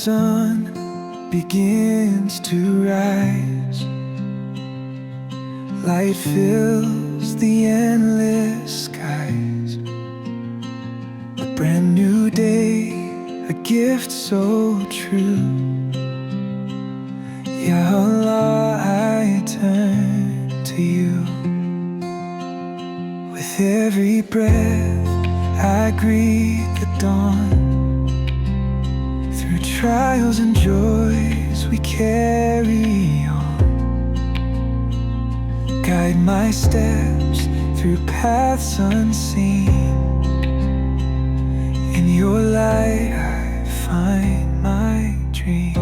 sun begins to rise, light fills the endless skies. A brand new day, a gift so true. Ya Allah, I turn to you. With every breath I greet the dawn. Through trials and joys we carry on. Guide my steps through paths unseen. In your light I find my dream.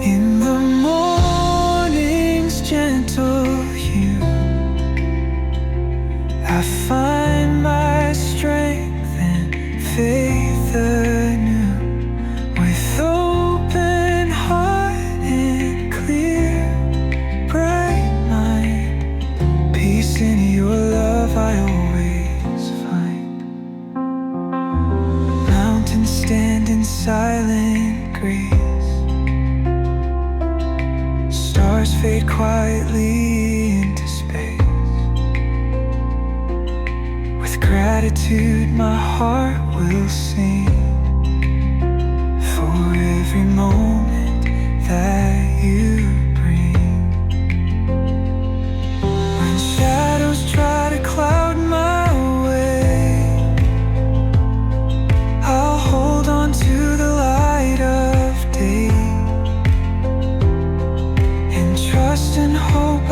In the morning's gentle hue, I find my strength and faith anew. With open heart and clear, bright mind, peace in your love I always find. Mountains stand in silent grace, stars fade quietly into space. With gratitude my heart will sing for every moment that you bring. When shadows try to cloud my way, I'll hold on to the light of day, and trust and hope